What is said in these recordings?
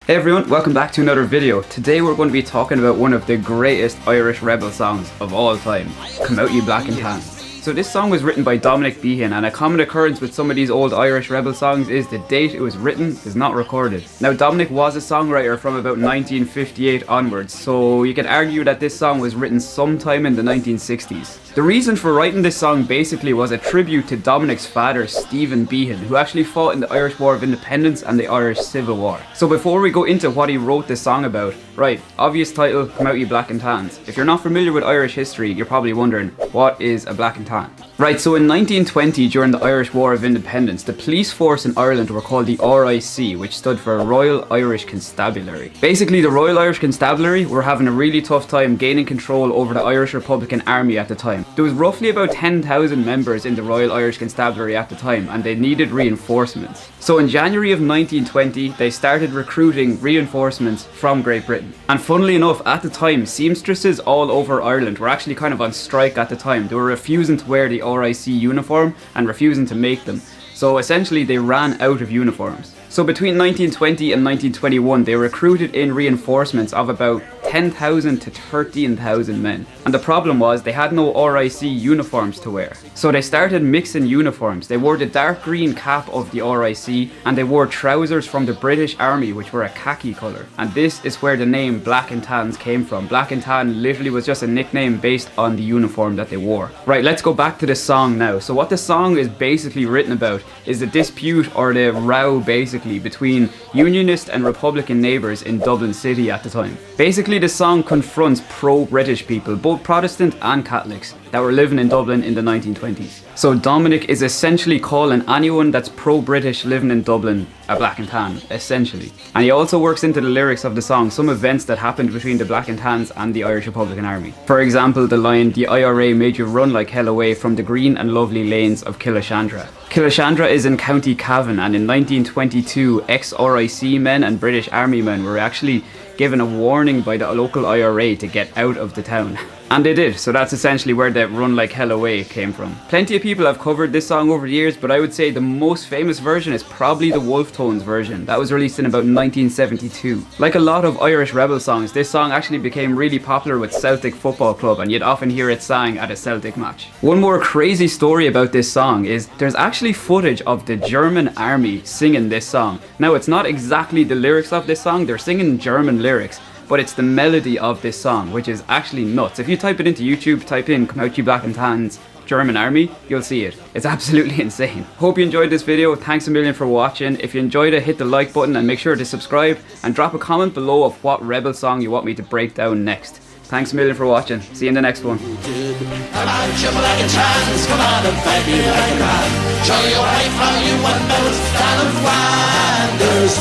Hey everyone, welcome back to another video. Today we're going to be talking about one of the greatest Irish rebel songs of all time, Come Out Ye Black and Tans. So this song was written by Dominic Behan, and a common occurrence with some of these old Irish rebel songs is the date it was written is not recorded. Now Dominic was a songwriter from about 1958 onwards, so you can argue that this song was written sometime in the 1960s. The reason for writing this song basically was a tribute to Dominic's father, Stephen Behan, who actually fought in the Irish War of Independence and the Irish Civil War. So before we go into what he wrote this song about, right, obvious title, Come Out Ye Black and Tans. If you're not familiar with Irish history, you're probably wondering, what is a black and tan? Right, so in 1920, during the Irish War of Independence, the police force in Ireland were called the RIC, which stood for Royal Irish Constabulary. Basically, the Royal Irish Constabulary were having a really tough time gaining control over the Irish Republican Army at the time. There was roughly about 10,000 members in the Royal Irish Constabulary at the time, and they needed reinforcements. So in January of 1920, they started recruiting reinforcements from Great Britain. And funnily enough, at the time, seamstresses all over Ireland were actually kind of on strike at the time. They were refusing to wear the RIC uniform and refusing to make them. So essentially they ran out of uniforms. So between 1920 and 1921, they recruited in reinforcements of about 10,000 to 13,000 men. And the problem was they had no RIC uniforms to wear. So they started mixing uniforms. They wore the dark green cap of the RIC and they wore trousers from the British Army, which were a khaki colour. And this is where the name Black and Tans came from. Black and Tan literally was just a nickname based on the uniform that they wore. Right, let's go back to the song now. So what the song is basically written about is the dispute or the row basically between Unionist and Republican neighbours in Dublin City at the time. Basically the song confronts pro-British people, both Protestant and Catholics, that were living in Dublin in the 1920s. So Dominic is essentially calling anyone that's pro-British living in Dublin a black and tan, essentially. And he also works into the lyrics of the song some events that happened between the Black and Tans and the Irish Republican Army. For example, the line, "The IRA made you run like hell away from the green and lovely lanes of Killashandra." Killashandra is in County Cavan, and in 1922, ex-RIC men and British Army men were actually given a warning by the local IRA to get out of the town. And they did, so that's essentially where the "run like hell away" came from. Plenty of people have covered this song over the years, but I would say the most famous version is probably the Wolf Tones version. That was released in about 1972. Like a lot of Irish rebel songs, this song actually became really popular with Celtic Football Club, and you'd often hear it sang at a Celtic match. One more crazy story about this song is there's actually footage of the German army singing this song. Now it's not exactly the lyrics of this song, they're singing German lyrics, but it's the melody of this song, which is actually nuts. If you type it into YouTube, type in "Come Out Ye Black and Tans German Army," you'll see it. It's absolutely insane. Hope you enjoyed this video. Thanks a million for watching. If you enjoyed it, hit the like button and make sure to subscribe and drop a comment below of what rebel song you want me to break down next. Thanks a million for watching. See you in the next one. Come out, you black and tans, come on and fight me like a man. Show your wife how you want medals, stand and Flanders.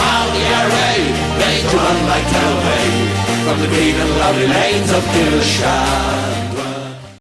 How the IRA made to run like hell away from the green and lovely lanes of Killashandra.